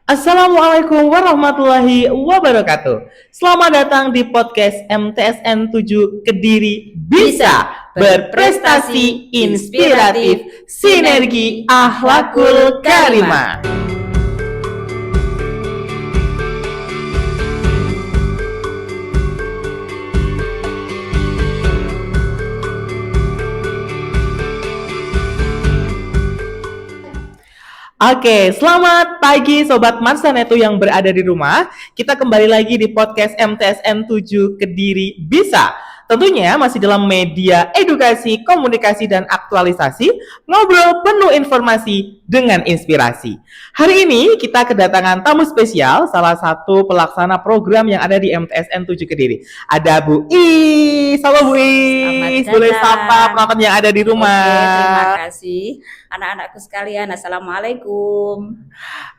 Assalamualaikum warahmatullahi wabarakatuh. Selamat datang di podcast MTSN 7 Kediri Bisa Berprestasi Inspiratif Sinergi Akhlakul Karimah. Oke, selamat pagi Sobat Marsanetu yang berada di rumah. Kita kembali lagi di podcast MTSN 7 Kediri Bisa. Tentunya masih dalam media edukasi, komunikasi, dan aktualisasi, ngobrol penuh informasi dengan inspirasi. Hari ini kita kedatangan tamu spesial, salah satu pelaksana program yang ada di MTSN 7 Kediri. Ada Bu Is. Halo Bu Is, boleh sapa penonton yang ada di rumah. Oke, terima kasih. Anak-anakku sekalian, Assalamualaikum.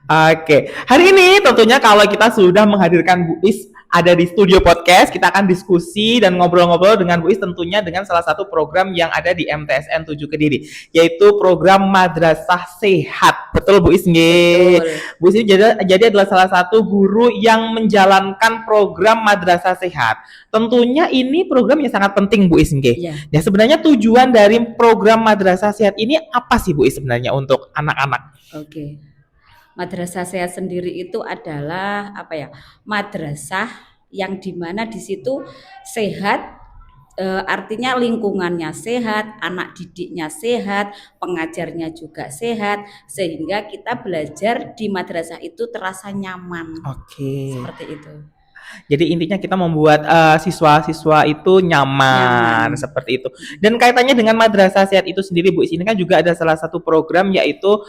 Oke, hari ini tentunya kalau kita sudah menghadirkan Bu Is ada di studio podcast, kita akan diskusi dan ngobrol-ngobrol dengan Bu Is tentunya dengan salah satu program yang ada di MTSN 7 Kediri, yaitu program Madrasah Sehat. Betul Bu Is nggih? Bu Is jadi adalah salah satu guru yang menjalankan program Madrasah Sehat. Tentunya ini program yang sangat penting Bu Is nggih. Ya. Ya, sebenarnya tujuan dari program Madrasah Sehat ini apa sih Bu Is sebenarnya untuk anak-anak? Oke. Madrasah Sehat sendiri itu adalah madrasah yang dimana di situ sehat, artinya lingkungannya sehat, anak didiknya sehat, pengajarnya juga sehat, sehingga kita belajar di madrasah itu terasa nyaman. Oke. Seperti itu. Jadi intinya kita membuat siswa-siswa itu nyaman seperti itu. Dan kaitannya dengan Madrasah Sehat itu sendiri Bu Is, ini kan juga ada salah satu program yaitu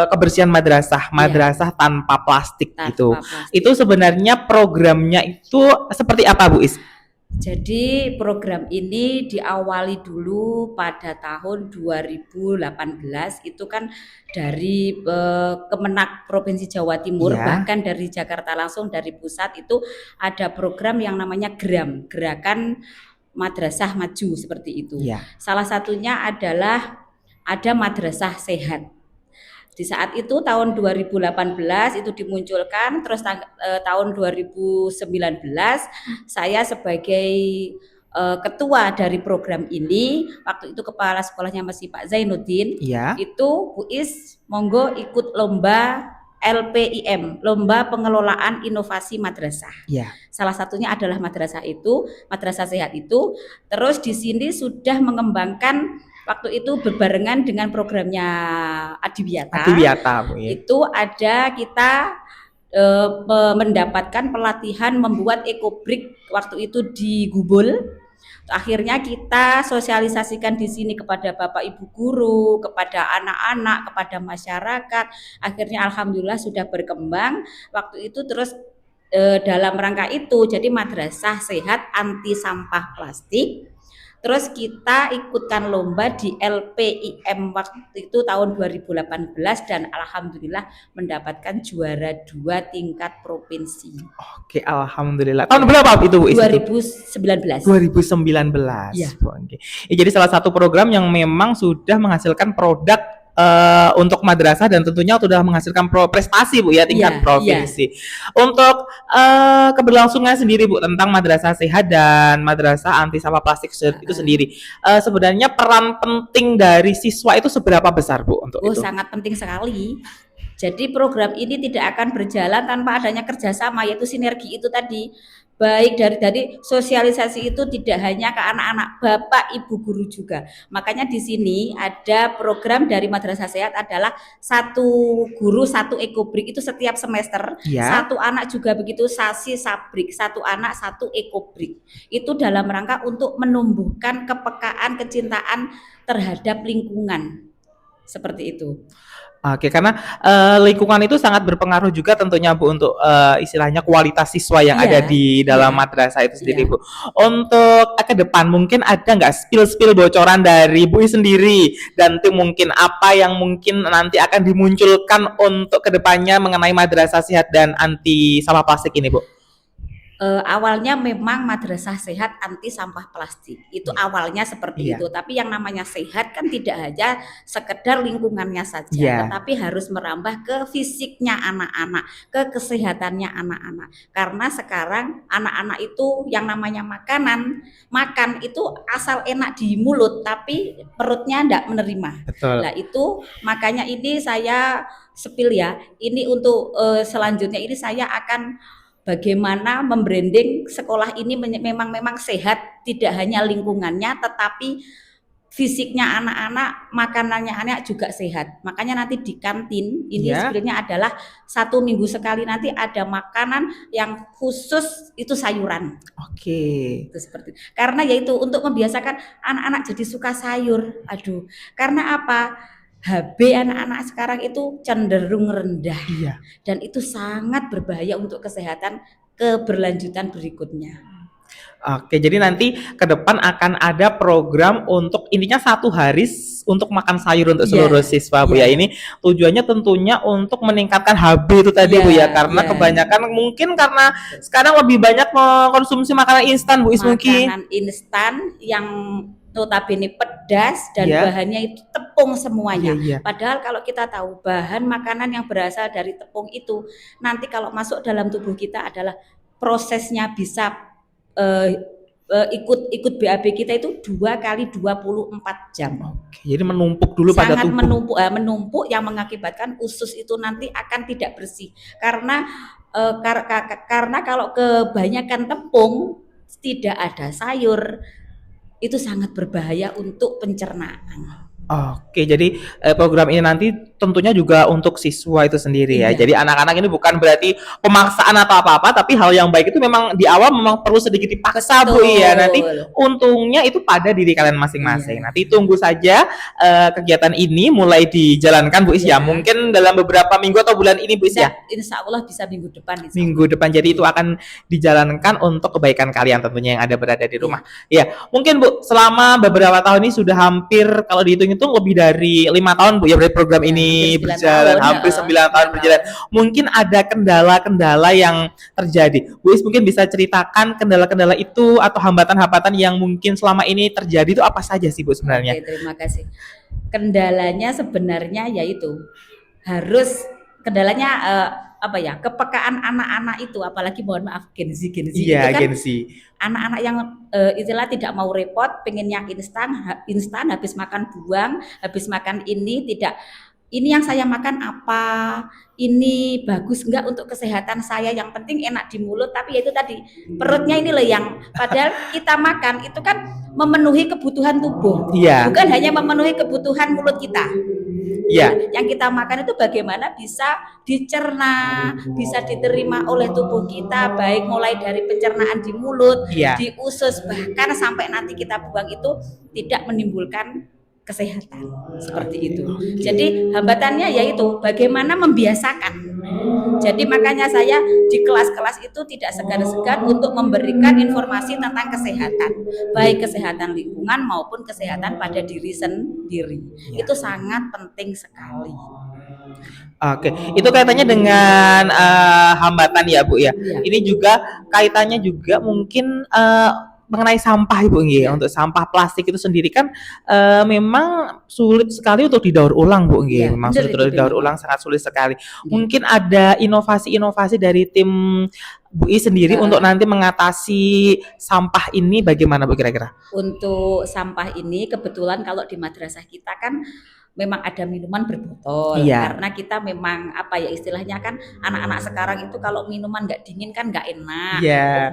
kebersihan madrasah, madrasah tanpa plastik gitu. Itu sebenarnya programnya itu seperti apa Bu Is? Jadi program ini diawali dulu pada tahun 2018, itu kan dari Kemenak Provinsi Jawa Timur, bahkan dari Jakarta langsung dari pusat itu ada program yang namanya GRAM, Gerakan Madrasah Maju seperti itu. Salah satunya adalah ada Madrasah Sehat. Di saat itu tahun 2018 itu dimunculkan, terus tahun 2019 saya sebagai ketua dari program ini, waktu itu kepala sekolahnya masih Pak Zainuddin, itu Bu Is monggo ikut lomba LPIM, Lomba Pengelolaan Inovasi Madrasah. Salah satunya adalah madrasah itu, Madrasah Sehat itu. Terus di sini sudah mengembangkan waktu itu berbarengan dengan programnya Adiwiyata. Itu ada kita mendapatkan pelatihan membuat ekobrik waktu itu di Gubul. Akhirnya kita sosialisasikan di sini kepada Bapak Ibu guru, kepada anak-anak, kepada masyarakat. Akhirnya alhamdulillah sudah berkembang. Waktu itu terus dalam rangka itu jadi madrasah sehat anti sampah plastik. Terus kita ikutkan lomba di LPIM waktu itu tahun 2018 dan alhamdulillah mendapatkan juara 2 tingkat provinsi. Oke, alhamdulillah. Tahun berapa itu Bu Is? 2019. 2019. Ya, jadi salah satu program yang memang sudah menghasilkan produk untuk madrasah dan tentunya sudah menghasilkan prestasi Bu ya tingkat provinsi. Untuk keberlangsungan sendiri Bu tentang madrasah sehat dan madrasah anti sampah plastik itu sendiri, sebenarnya peran penting dari siswa itu seberapa besar Bu untuk itu? Sangat penting sekali. Jadi program ini tidak akan berjalan tanpa adanya kerjasama, yaitu sinergi itu tadi. Baik dari sosialisasi itu tidak hanya ke anak-anak, bapak ibu guru juga. Makanya di sini ada program dari Madrasah Sehat adalah satu guru satu ekobrik itu setiap semester. Satu anak juga begitu sasi sabrik, satu anak satu ekobrik. Itu dalam rangka untuk menumbuhkan kepekaan, kecintaan terhadap lingkungan. Seperti itu. Oke, karena lingkungan itu sangat berpengaruh juga tentunya Bu untuk istilahnya kualitas siswa yang ada di dalam madrasah itu sendiri Bu. Untuk ke depan mungkin ada nggak spill bocoran dari Bu sendiri dan tim mungkin apa yang mungkin nanti akan dimunculkan untuk kedepannya mengenai madrasah sehat dan anti sampah plastik ini Bu? Awalnya memang madrasah sehat anti sampah plastik. Itu awalnya seperti Iya. itu. Tapi yang namanya sehat kan tidak hanya sekedar lingkungannya saja, Iya. tetapi harus merambah ke fisiknya anak-anak, ke kesehatannya anak-anak. Karena sekarang anak-anak itu yang namanya makan itu asal enak di mulut, tapi perutnya tidak menerima. Betul. Nah itu makanya ini saya spill ya. Ini untuk selanjutnya ini saya akan bagaimana membranding sekolah ini memang sehat, tidak hanya lingkungannya tetapi fisiknya anak-anak, makanannya anak juga sehat. Makanya nanti di kantin ini Iya. sebenarnya adalah 1 minggu sekali nanti ada makanan yang khusus itu sayuran. Oke. Itu seperti karena yaitu untuk membiasakan anak-anak jadi suka sayur. Aduh, karena apa? HB anak-anak sekarang itu cenderung rendah. Iya. Dan itu sangat berbahaya untuk kesehatan keberlanjutan berikutnya. Oke, jadi nanti ke depan akan ada program untuk intinya 1 hari untuk makan sayur untuk seluruh siswa Bu ya. Ini tujuannya tentunya untuk meningkatkan HB itu tadi Bu ya, karena kebanyakan mungkin karena sekarang lebih banyak mengkonsumsi makanan instan Bu Is mungkin. Makanan instan yang notabene pedas dan bahannya itu tepung semuanya. Padahal kalau kita tahu bahan makanan yang berasal dari tepung itu nanti kalau masuk dalam tubuh kita adalah prosesnya bisa ikut BAB kita itu 2 kali 24 jam. Oke, jadi menumpuk dulu pada tubuh. Sangat menumpuk yang mengakibatkan usus itu nanti akan tidak bersih. Karena kalau kebanyakan tepung, tidak ada sayur, itu sangat berbahaya untuk pencernaan. Oke, jadi program ini nanti tentunya juga untuk siswa itu sendiri ya. Jadi anak-anak ini bukan berarti pemaksaan atau apa-apa, tapi hal yang baik itu memang di awal memang perlu sedikit dipaksa Bu ya. Nanti untungnya itu pada diri kalian masing-masing. Nanti tunggu saja kegiatan ini mulai dijalankan Bu Is ya. Mungkin dalam beberapa minggu atau bulan ini Bu Is ya. Insya Allah bisa minggu depan. Minggu depan, jadi itu akan dijalankan untuk kebaikan kalian tentunya yang ada berada di rumah. Ya, mungkin Bu selama beberapa tahun ini sudah hampir kalau dihitung itu lebih dari 5 tahun Bu ya berarti program ini berjalan, hampir 9 tahun berjalan. Mungkin ada kendala-kendala yang terjadi. Bu Is mungkin bisa ceritakan kendala-kendala itu atau hambatan-hambatan yang mungkin selama ini terjadi itu apa saja sih Bu sebenarnya? Oke, terima kasih. Kendalanya sebenarnya yaitu kendalanya kepekaan anak-anak itu, apalagi mohon maaf Gen Z itu kan Gen Z. Anak-anak yang istilah tidak mau repot, pengennya instan, habis makan buang, habis makan ini yang saya makan apa, ini bagus enggak untuk kesehatan saya, yang penting enak di mulut, tapi yaitu tadi perutnya ini loh yang padahal kita makan itu kan memenuhi kebutuhan tubuh, bukan hanya memenuhi kebutuhan mulut kita. Yang kita makan itu bagaimana bisa dicerna, bisa diterima oleh tubuh kita, baik mulai dari pencernaan di mulut, di usus, bahkan sampai nanti kita buang itu tidak menimbulkan kesehatan seperti itu. Jadi hambatannya yaitu bagaimana membiasakan. Jadi makanya saya di kelas-kelas itu tidak segan-segan untuk memberikan informasi tentang kesehatan, baik kesehatan lingkungan maupun kesehatan pada diri sendiri. Itu sangat penting sekali. Oke, itu kaitannya dengan hambatan ya Bu ya. Ini juga kaitannya juga mungkin mengenai sampah Ibu nggih. Untuk sampah plastik itu sendiri kan memang sulit sekali untuk didaur ulang Bu nggih. Memang sulit untuk didaur ulang, sangat sulit sekali. Mungkin ada inovasi-inovasi dari tim Bu I sendiri untuk nanti mengatasi sampah ini bagaimana Bu kira-kira? Untuk sampah ini kebetulan kalau di madrasah kita kan memang ada minuman berbotol, karena kita memang istilahnya kan anak-anak sekarang itu kalau minuman nggak dingin kan nggak enak.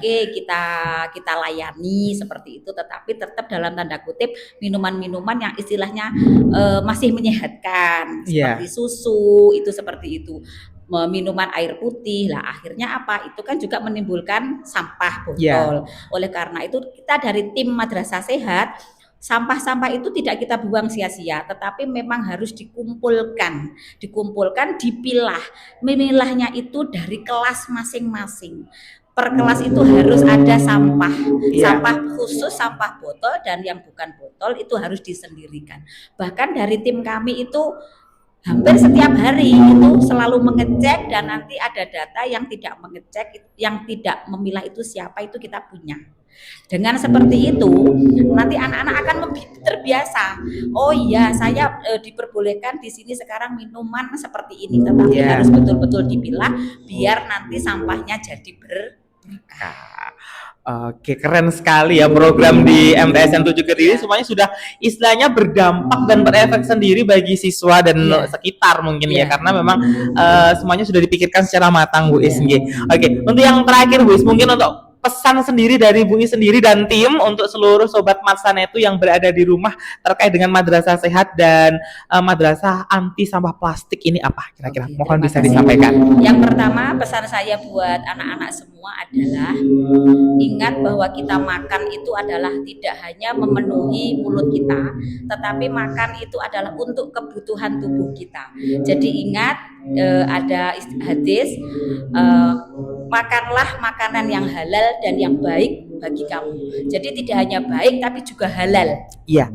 Oke, kita layani seperti itu, tetapi tetap dalam tanda kutip minuman-minuman yang istilahnya masih menyehatkan, seperti susu itu seperti itu. Minuman air putih lah, akhirnya itu kan juga menimbulkan sampah botol. Oleh karena itu kita dari tim Madrasah Sehat, sampah-sampah itu tidak kita buang sia-sia, tetapi memang harus dikumpulkan, dipilah. Memilahnya itu dari kelas masing-masing. Per kelas itu harus ada sampah khusus, sampah botol, dan yang bukan botol itu harus disendirikan. Bahkan dari tim kami itu hampir setiap hari itu selalu mengecek, dan nanti ada data yang tidak mengecek, yang tidak memilah itu siapa, itu kita punya. Dengan seperti itu, nanti anak-anak akan terbiasa. Oh iya, saya diperbolehkan di sini sekarang minuman seperti ini, tetapi harus betul-betul dipilah biar nanti sampahnya jadi berkah. Oke, keren sekali ya program di MTSN 7 Kediri. Semuanya sudah istilahnya berdampak dan berefek sendiri bagi siswa dan sekitar mungkin ya, karena memang semuanya sudah dipikirkan secara matang, Bu Is. Oke, untuk yang terakhir, Bu Is, mungkin untuk pesan sendiri dari Bu Is sendiri dan tim untuk seluruh sobat Marsanetu yang berada di rumah terkait dengan madrasah sehat dan madrasah anti sampah plastik ini apa kira-kira? Mohon bisa disampaikan. Yang pertama, pesan saya buat anak-anak semua adalah ingat bahwa kita makan itu adalah tidak hanya memenuhi mulut kita, tetapi makan itu adalah untuk kebutuhan tubuh kita. Jadi ingat, ada hadis, makanlah makanan yang halal dan yang baik bagi kamu. Jadi tidak hanya baik tapi juga halal. Iya.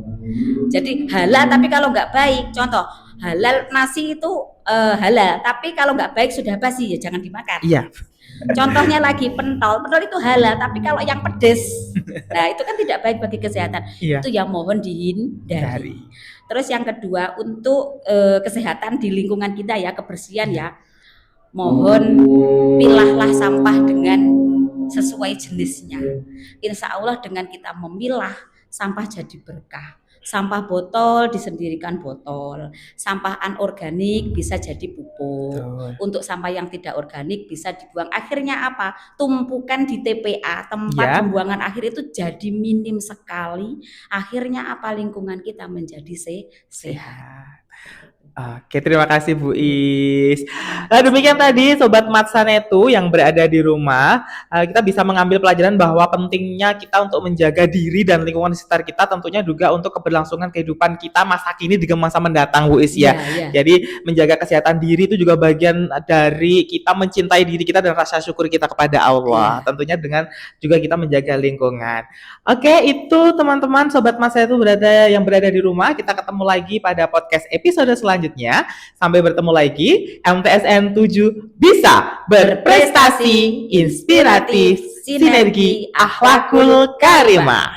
Jadi halal tapi kalau nggak baik, contoh halal nasi itu halal, tapi kalau nggak baik sudah basi ya jangan dimakan. Iya. Contohnya lagi pentol itu halal, tapi kalau yang pedes, nah itu kan tidak baik bagi kesehatan. Iya. Itu yang mohon dihindari. Terus yang kedua, untuk kesehatan di lingkungan kita ya, kebersihan ya, mohon pilahlah sampah dengan sesuai jenisnya. Insya Allah dengan kita memilah, sampah jadi berkah. Sampah botol disendirikan botol, sampah anorganik bisa jadi pupuk. Untuk sampah yang tidak organik bisa dibuang. Akhirnya apa? Tumpukan di TPA, tempat pembuangan akhir itu jadi minim sekali. Akhirnya apa? Lingkungan kita menjadi sehat. Oke, terima kasih Bu Is. Nah, demikian tadi Sobat Marsanetu yang berada di rumah, kita bisa mengambil pelajaran bahwa pentingnya kita untuk menjaga diri dan lingkungan sekitar kita, tentunya juga untuk keberlangsungan kehidupan kita masa kini di masa mendatang, Bu Is ya. Jadi menjaga kesehatan diri itu juga bagian dari kita mencintai diri kita dan rasa syukur kita kepada Allah. Tentunya dengan juga kita menjaga lingkungan. Oke, itu teman-teman Sobat Marsanetu yang berada di rumah. Kita ketemu lagi pada podcast episode selanjutnya. Sampai bertemu lagi. MTSN 7 bisa berprestasi, inspiratif, sinergi, akhlakul karimah.